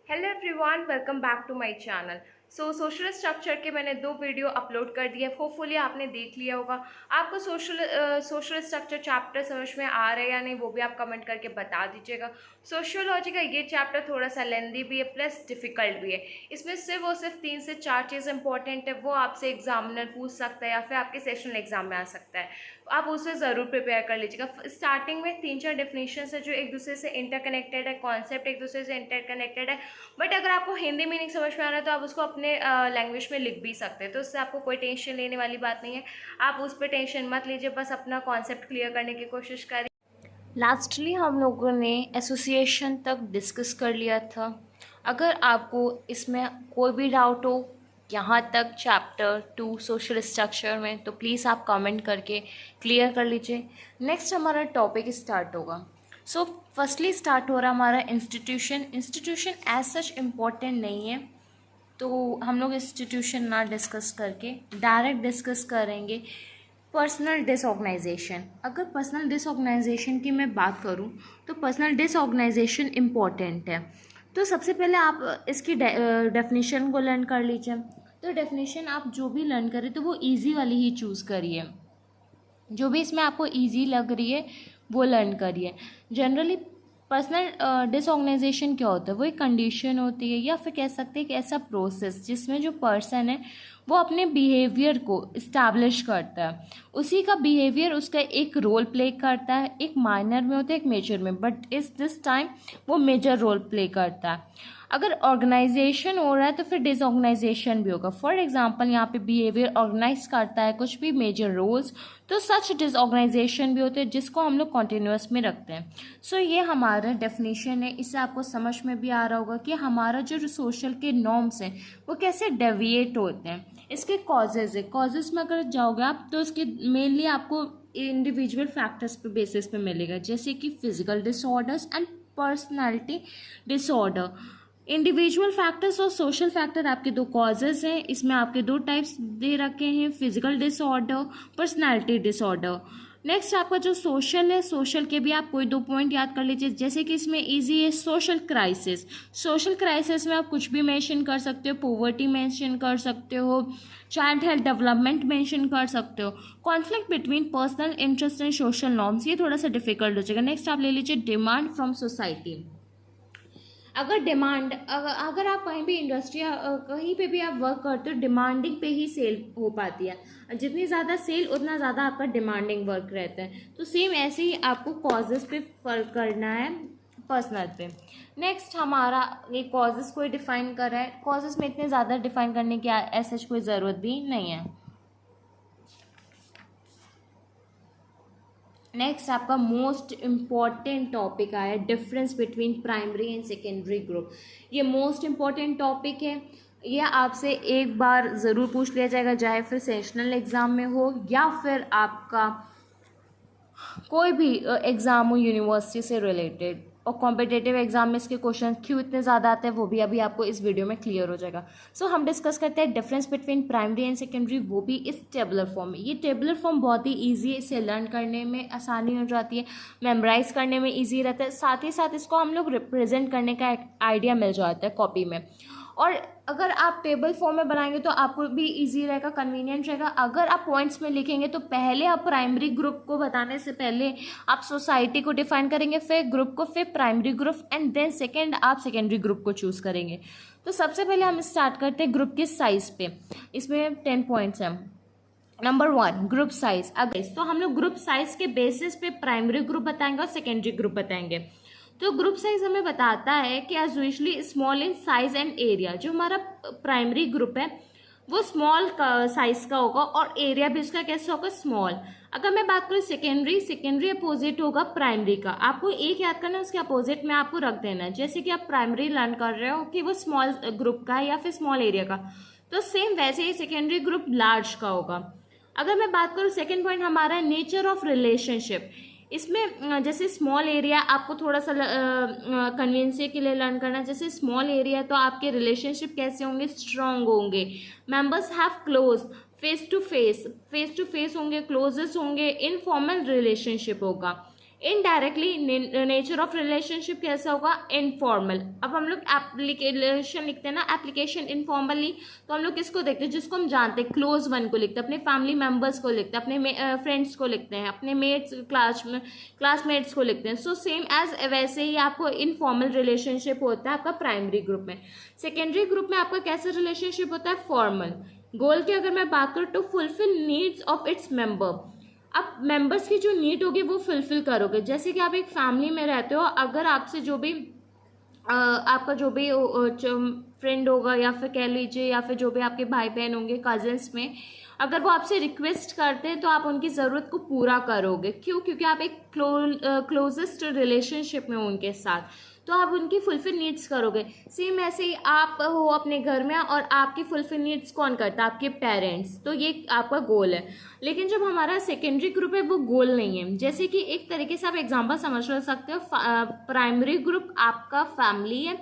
Hello everyone, welcome back to my channel. Social structure के मैंने 2 video upload कर दिए। होपफुली आपने देख लिया होगा। आपको सोशल स्ट्रक्चर चैप्टर समझ में आ रहा है या नहीं, वो भी आप कमेंट करके बता दीजिएगा। सोशियोलॉजी का ये चैप्टर थोड़ा सा लेंदी भी है प्लस डिफ़िकल्ट भी है। इसमें सिर्फ और सिर्फ 3 से 4 चीज़ इंपॉर्टेंट है, वो आपसे एग्जामिनर पूछ सकता है या फिर आपके सेशनल एग्जाम में आ सकता है। आप उसे ज़रूर प्रिपेयर कर लीजिएगा। स्टार्टिंग में 3-4 डेफिनेशन है जो एक दूसरे से इंटरकनेक्टेड है, कॉन्सेप्ट एक दूसरे से इंटरकनेक्टेड है। बट अगर आपको हिंदी मीनिंग समझ में आ रहा है तो आप उसको अपने लैंग्वेज में लिख भी सकते हैं, तो उससे आपको कोई टेंशन लेने वाली बात नहीं है। आप उस पर टेंशन मत लीजिए, बस अपना कॉन्सेप्ट क्लियर करने की कोशिश करिए। लास्टली हम लोगों ने एसोसिएशन तक डिस्कस कर लिया था। अगर आपको इसमें कोई भी डाउट हो यहाँ तक चैप्टर 2 सोशल स्ट्रक्चर में, तो प्लीज़ आप कमेंट करके क्लियर कर लीजिए। नेक्स्ट हमारा टॉपिक स्टार्ट होगा। सो फर्स्टली स्टार्ट हो रहा हमारा इंस्टीट्यूशन एज सच इम्पॉर्टेंट नहीं है, तो हम लोग इंस्टीट्यूशन ना डिस्कस करके डायरेक्ट डिस्कस करेंगे पर्सनल डिसऑर्गेनाइजेशन। अगर पर्सनल डिसऑर्गेनाइजेशन की मैं बात करूं तो पर्सनल डिसऑर्गेनाइजेशन इम्पॉर्टेंट है। तो सबसे पहले आप इसकी डेफिनेशन को लर्न कर लीजिए। तो डेफिनेशन आप जो भी लर्न करें तो वो इजी वाली ही चूज़ करिए, जो भी इसमें आपको इजी लग रही है वो लर्न करिए। जनरली पर्सनल डिसऑर्गेनाइजेशन क्या होता है? वो एक कंडीशन होती है या फिर कह सकते हैं कि ऐसा प्रोसेस जिसमें जो पर्सन है वो अपने बिहेवियर को इस्टेब्लिश करता है। उसी का बिहेवियर उसका एक रोल प्ले करता है, एक माइनर में होता है एक मेजर में, बट इस दिस टाइम वो मेजर रोल प्ले करता है। अगर ऑर्गेनाइजेशन हो रहा है तो फिर डिसऑर्गेनाइजेशन भी होगा। फॉर एग्जांपल यहाँ पे बिहेवियर ऑर्गेनाइज करता है कुछ भी मेजर रोल्स, तो सच डिसऑर्गेनाइजेशन भी होते हैं जिसको हम लोग कॉन्टिन्यूस में रखते हैं। सो ये हमारा डेफिनेशन है। इससे आपको समझ में भी आ रहा होगा कि हमारा जो सोशल के नॉर्म्स हैं वो कैसे डेविएट होते हैं। इसके कॉजेज़ है, कॉजेज़ में अगर जाओगे आप तो इसके मेनली आपको इंडिविजुअल फैक्टर्स पे बेसिस पे मिलेगा, जैसे कि physical disorders and personality disorder. Individual factors और सोशल फैक्टर आपके दो कॉजेज हैं। इसमें आपके दो टाइप्स दे रखे हैं, physical disorder, personality disorder. Next आपका जो सोशल है, सोशल के भी आप कोई 2 पॉइंट याद कर लीजिए, जैसे कि इसमें इजी है सोशल क्राइसिस। सोशल क्राइसिस में आप कुछ भी मेंशन कर सकते हो, पॉवर्टी मेंशन कर सकते हो, चाइल्ड हेल्थ डेवलपमेंट मेंशन कर सकते हो, conflict between personal interest and social norms, ये थोड़ा सा डिफिकल्ट हो जाएगा। नेक्स्ट आप ले लीजिए डिमांड फ्रॉम सोसाइटी। अगर डिमांड अगर आप कहीं भी इंडस्ट्री या कहीं पे भी आप वर्क करते हो, डिमांडिंग पे ही सेल हो पाती है। जितनी ज़्यादा सेल उतना ज़्यादा आपका डिमांडिंग वर्क रहता है। तो सेम ऐसे ही आपको कॉजेज़ पे वर्क करना है, पर्सनल पे। नेक्स्ट हमारा ये कॉजेज़ को डिफाइन कर रहा है। कॉजेज़ में इतने ज़्यादा डिफाइन करने की ऐसा कोई ज़रूरत भी नहीं है। नेक्स्ट आपका मोस्ट इम्पॉर्टेंट टॉपिक आया difference between primary and secondary group. ये मोस्ट इम्पॉर्टेंट टॉपिक है। ये आपसे एक बार ज़रूर पूछ लिया जाएगा, चाहे फिर सेशनल एग्ज़ाम में हो या फिर आपका कोई भी एग्ज़ाम हो यूनिवर्सिटी से रिलेटेड। और कॉम्पिटेटिव एग्जाम में इसके क्वेश्चन क्यों इतने ज़्यादा आते हैं वो भी अभी आपको इस वीडियो में क्लियर हो जाएगा। सो हम डिस्कस करते हैं difference between primary and secondary, वो भी इस टेबुलर फॉर्म में। ये टेबुलर फॉर्म बहुत ही ईजी है, इसे लर्न करने में आसानी हो जाती है, मेमोराइज करने में ईजी रहता है, साथ ही साथ इसको हम लोग रिप्रेजेंट करने का एक आइडिया मिल जाता है कॉपी में। और अगर आप टेबल फॉर्म में बनाएंगे तो आपको भी इजी रहेगा, कन्वीनियंट रहेगा। अगर आप पॉइंट्स में लिखेंगे तो पहले आप प्राइमरी ग्रुप को बताने से पहले आप सोसाइटी को डिफाइन करेंगे, फिर ग्रुप को, फिर primary group, and then second आप सेकेंडरी ग्रुप को चूज़ करेंगे। तो सबसे पहले हम स्टार्ट करते हैं ग्रुप के साइज पे। इसमें 10 पॉइंट्स हैं। Number 1, group size. अगर तो हम लोग ग्रुप साइज के बेसिस पे प्राइमरी ग्रुप बताएंगे और सेकेंडरी ग्रुप बताएंगे। तो ग्रुप साइज हमें बताता है कि as usually small in size and area. जो हमारा प्राइमरी ग्रुप है वो स्मॉल साइज का होगा और एरिया भी उसका कैसा होगा, स्मॉल। अगर मैं बात करूँ सेकेंडरी, सेकेंडरी अपोजिट होगा प्राइमरी का। आपको एक याद करना है, उसके अपोजिट में आपको रख देना है। जैसे कि आप प्राइमरी लर्न कर रहे हो कि वो स्मॉल ग्रुप का है या फिर स्मॉल एरिया का, तो सेम वैसे ही सेकेंडरी ग्रुप लार्ज का होगा। अगर मैं बात करूँ सेकेंड पॉइंट हमारा नेचर ऑफ रिलेशनशिप। इसमें जैसे स्मॉल एरिया आपको थोड़ा सा कन्वीनियंस के लिए लर्न करना है। जैसे स्मॉल एरिया तो आपके रिलेशनशिप कैसे होंगे, स्ट्रांग होंगे। Members have close, face to face होंगे, क्लोजेस्ट होंगे, इनफॉर्मल रिलेशनशिप होगा। इनडायरेक्टली नेचर ऑफ रिलेशनशिप कैसा होगा, इनफॉर्मल। अब हम लोग एप्लीकेशन लिखते हैं ना, एप्लीकेशन इनफॉर्मली, तो हम लोग किसको देखते हैं, जिसको हम जानते हैं, क्लोज वन को लिखते हैं, अपने फैमिली मेम्बर्स को लिखते हैं, अपने फ्रेंड्स को लिखते हैं, अपने मेट्स क्लासमेट्स को लिखते हैं। सो सेम एज वैसे ही आपको इनफॉर्मल रिलेशनशिप होता है आपका प्राइमरी ग्रुप में। सेकेंडरी ग्रुप में आपका कैसा रिलेशनशिप होता है, फॉर्मल। गोल की अगर मैं बात करूँ, to fulfil needs of its member. अब मेंबर्स की जो नीड होगी वो फुलफिल करोगे। जैसे कि आप एक फैमिली में रहते हो, अगर आपसे जो भी आपका जो भी फ्रेंड होगा, या फिर कह लीजिए, या फिर जो भी आपके भाई बहन होंगे कजन्स में, अगर वो आपसे रिक्वेस्ट करते हैं तो आप उनकी ज़रूरत को पूरा करोगे। क्यों? क्योंकि आप एक क्लोजेस्ट रिलेशनशिप में हो उनके साथ, तो आप उनकी फुलफिल नीड्स करोगे। सेम ऐसे ही आप हो अपने घर में, और आपकी फुलफिल नीड्स कौन करता है, आपके पेरेंट्स। तो ये आपका गोल है। लेकिन जब हमारा सेकेंडरी ग्रुप है वो गोल नहीं है। जैसे कि एक तरीके से आप एग्जांपल समझ सकते हो, प्राइमरी ग्रुप आपका फैमिली है,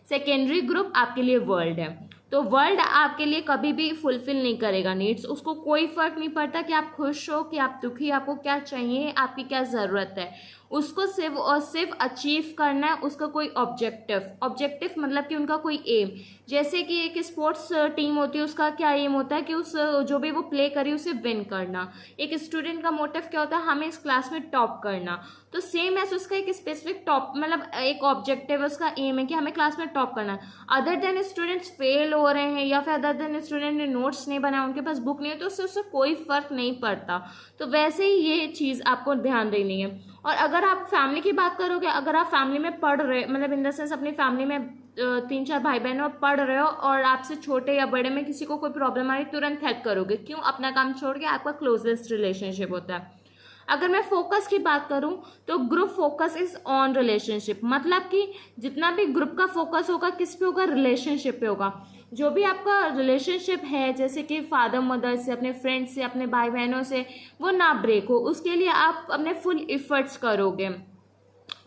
सेकेंडरी ग्रुप आपके लिए वर्ल्ड है। तो वर्ल्ड आपके लिए कभी भी फुलफिल नहीं करेगा नीड्स। उसको कोई फर्क नहीं पड़ता कि आप खुश हो कि आप दुखी, आपको क्या चाहिए, आपकी क्या ज़रूरत है। उसको सिर्फ और सिर्फ अचीव करना है। उसका कोई ऑब्जेक्टिव मतलब कि उनका कोई एम। जैसे कि एक स्पोर्ट्स टीम होती है, उसका क्या एम होता है कि उस जो भी वो प्ले करी उसे विन करना। एक स्टूडेंट का मोटिव क्या होता है, हमें इस क्लास में टॉप करना। तो सेम ऐसे उसका एक स्पेसिफिक टॉप मतलब एक ऑब्जेक्टिव है, उसका एम है कि हमें क्लास में टॉप करना है। अदर देन स्टूडेंट्स फेल हो रहे हैं, या फिर अदर देन स्टूडेंट ने नोट्स नहीं बनाया, उनके पास बुक नहीं है, तो उससे कोई फ़र्क नहीं पड़ता। तो वैसे ही ये चीज़ आपको ध्यान देनी है। और अगर आप फैमिली की बात करोगे, अगर आप फैमिली में पढ़ रहे, मतलब इन द सेंस अपनी फैमिली में 3-4 भाई बहन और पढ़ रहे हो, और आपसे छोटे या बड़े में किसी को कोई प्रॉब्लम आ रही, तुरंत हेल्प करोगे। क्यों? अपना काम छोड़ के आपका क्लोजेस्ट रिलेशनशिप होता है। अगर मैं फोकस की बात करूं, तो group focus is on relationship. मतलब कि जितना भी ग्रुप का फोकस होगा किस पे होगा, रिलेशनशिप पे होगा। जो भी आपका रिलेशनशिप है, जैसे कि फादर मदर से, अपने फ्रेंड्स से, अपने भाई बहनों से, वो ना ब्रेक हो, उसके लिए आप अपने फुल इफर्ट्स करोगे।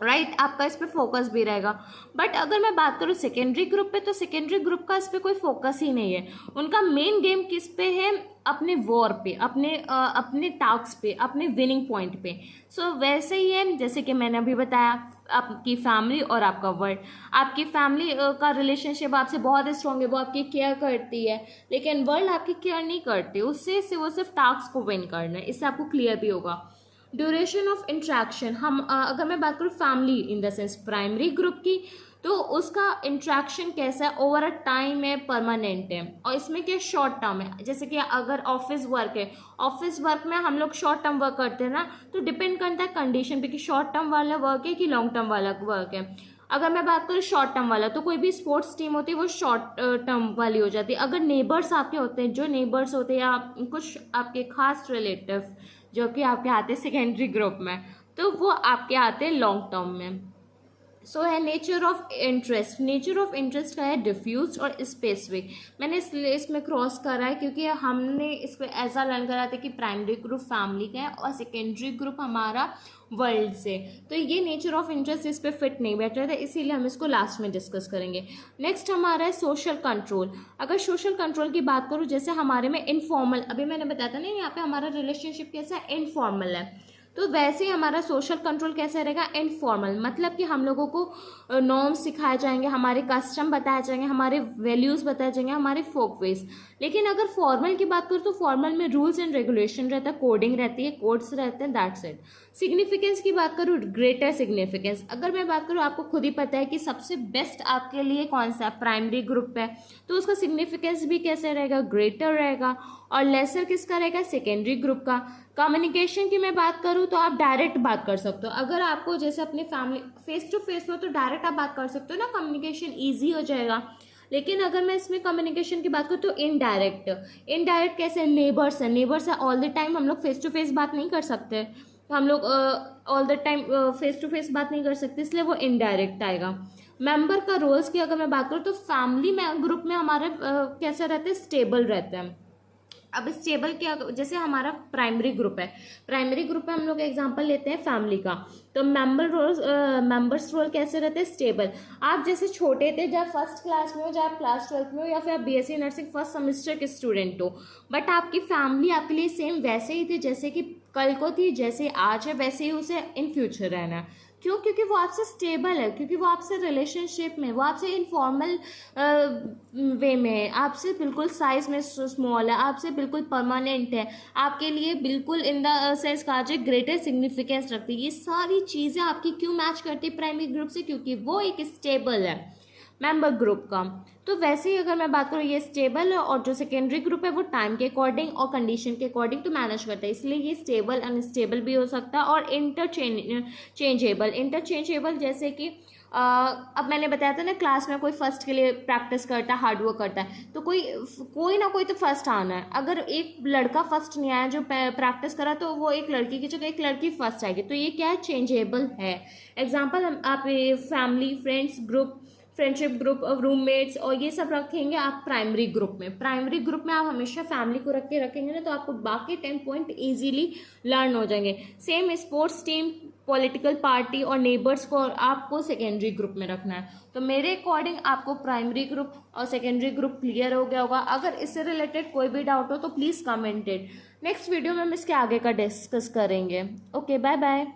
राइट, आपका इस पे फोकस भी रहेगा। बट अगर मैं बात करूँ सेकेंडरी ग्रुप पे, तो सेकेंडरी ग्रुप का इस पे कोई फोकस ही नहीं है। उनका मेन गेम किस पे है, अपने वॉर पे, अपने टास्क पे, अपने विनिंग पॉइंट पे। सो वैसे ही है, जैसे कि मैंने अभी बताया, आपकी फैमिली और आपका वर्ल्ड। आपकी फैमिली का रिलेशनशिप आपसे बहुत स्ट्रॉन्ग है, वो आपकी केयर करती है, लेकिन वर्ल्ड आपकी केयर नहीं करती। उससे वो सिर्फ टास्क को विन करना है। इससे आपको क्लियर भी होगा। ड्यूरेशन ऑफ इंट्रैक्शन, हम अगर मैं बात करूँ family in the sense primary group की, तो उसका इंट्रैक्शन कैसा है, ओवर अ टाइम है, परमानेंट है। और इसमें क्या शॉर्ट टर्म है। जैसे कि अगर ऑफिस वर्क है, ऑफिस वर्क में हम लोग शॉर्ट टर्म वर्क करते हैं ना, तो डिपेंड करता है कंडीशन पे कि शॉर्ट टर्म वाला वर्क है कि लॉन्ग टर्म वाला वर्क है। अगर मैं बात करूँ शॉर्ट टर्म वाला, तो कोई भी स्पोर्ट्स टीम होती है वो शॉर्ट टर्म वाली हो जाती है। अगर नेबर्स आपके होते हैं, जो नेबर्स होते हैं, या कुछ आपके खास रिलेटिव जो कि आपके आते हैं सेकेंडरी ग्रुप में, तो वो आपके आते हैं लॉन्ग टर्म में। सो है nature of interest. Nature of interest का है डिफ्यूज और स्पेसिफिक। मैंने इसलिए इसमें क्रॉस करा है क्योंकि हमने इस पर ऐसा लर्न करा था कि प्राइमरी ग्रुप फैमिली का है और सेकेंडरी ग्रुप हमारा वर्ल्ड से। तो ये नेचर ऑफ इंटरेस्ट इस पर फिट नहीं बैठ रहा था, इसीलिए हम इसको लास्ट में डिस्कस करेंगे। नेक्स्ट हमारा है सोशल कंट्रोल। अगर सोशल कंट्रोल की बात करूँ, जैसे हमारे में इनफॉर्मल, अभी मैंने बताया था ना यहाँ पे हमारा रिलेशनशिप कैसा है, इनफॉर्मल है। तो वैसे ही हमारा सोशल कंट्रोल कैसा रहेगा, इनफॉर्मल। मतलब कि हम लोगों को नॉर्म्स सिखाए जाएंगे, हमारे कस्टम बताए जाएंगे, हमारे वैल्यूज़ बताए जाएंगे, हमारे फोक वेज। लेकिन अगर फॉर्मल की बात करूँ, तो फॉर्मल में रूल्स एंड रेगुलेशन रहता है, कोडिंग रहती है, कोड्स रहते हैं, दैट्स इट। सिग्निफिकेंस की बात करूँ, ग्रेटर सिग्निफिकेंस। अगर मैं बात करूँ, आपको खुद ही पता है कि सबसे बेस्ट आपके लिए कौन सा प्राइमरी ग्रुप है, तो उसका सिग्निफिकेंस भी कैसे रहेगा, ग्रेटर रहेगा। और लेसर किसका रहेगा, सेकेंडरी ग्रुप का। कम्युनिकेशन की मैं बात करूँ, तो आप डायरेक्ट बात कर सकते हो। अगर आपको जैसे अपनी फैमिली फेस टू फेस हो, तो डायरेक्ट आप बात कर सकते हो ना, कम्युनिकेशन ईजी हो जाएगा। लेकिन अगर मैं इसमें कम्युनिकेशन की बात करूँ, तो इनडायरेक्ट कैसे, नेबर्स है ऑल द टाइम हम लोग फेस टू फेस बात नहीं कर सकते, तो हम लोग all the time face to face बात नहीं कर सकते, इसलिए वो इनडायरेक्ट आएगा। मेंबर का रोल्स की अगर मैं बात करूँ, तो फैमिली में ग्रुप में हमारे कैसे रहते हैं, स्टेबल रहते हैं। अब स्टेबल क्या, जैसे हमारा प्राइमरी ग्रुप है, प्राइमरी ग्रुप में हम लोग एग्जांपल लेते हैं फैमिली का, तो मेंबर्स रोल कैसे रहते हैं, स्टेबल। आप जैसे छोटे थे, जब फर्स्ट क्लास में हो, जब क्लास 12 में हो, या फिर आप बीएससी नर्सिंग फर्स्ट सेमेस्टर के स्टूडेंट हो, बट आपकी फैमिली आपके लिए सेम वैसे ही थी जैसे कि कल को थी, जैसे आज है वैसे ही उसे इन फ्यूचर रहना है। क्यों? क्योंकि वो आपसे स्टेबल है, क्योंकि वो आपसे रिलेशनशिप में, वो आपसे इनफॉर्मल वे में है, आपसे बिल्कुल साइज में स्मॉल है, आपसे बिल्कुल परमानेंट है, आपके लिए बिल्कुल इन द सेंस कहा जाए ग्रेटर सिग्निफिकेंस रखती है। ये सारी चीज़ें आपकी क्यों मैच करती है प्राइमरी ग्रुप से? क्योंकि वो एक स्टेबल है मेंबर ग्रुप का। तो वैसे ही अगर मैं बात करूँ, ये स्टेबल है, और जो सेकेंडरी ग्रुप है वो टाइम के अकॉर्डिंग और कंडीशन के अकॉर्डिंग तो मैनेज करता है, इसलिए ये स्टेबल अनस्टेबल भी हो सकता है और इंटरचेंजेबल जैसे कि अब मैंने बताया था ना, क्लास में कोई फर्स्ट के लिए प्रैक्टिस करता है, हार्डवर्क करता है, तो कोई ना कोई तो फर्स्ट आना है। अगर एक लड़का फर्स्ट नहीं आया जो प्रैक्टिस करा, तो वो एक लड़की की जगह एक लड़की फर्स्ट आएगी, तो ये क्या है, चेंजेबल है। एग्जाम्पल आप फैमिली, फ्रेंडशिप ग्रुप, रूममेट्स और ये सब रखेंगे आप प्राइमरी ग्रुप में। प्राइमरी ग्रुप में आप हमेशा फैमिली को रखेंगे ना, तो आपको बाकी 10 पॉइंट इजीली लर्न हो जाएंगे। Same sports team, political party और नेबर्स को आपको सेकेंडरी ग्रुप में रखना है। तो मेरे अकॉर्डिंग आपको प्राइमरी ग्रुप और सेकेंडरी ग्रुप क्लियर हो गया होगा। अगर इससे रिलेटेड कोई भी डाउट हो तो please comment it. Next video में हम इसके आगे का डिस्कस करेंगे। Okay, bye bye.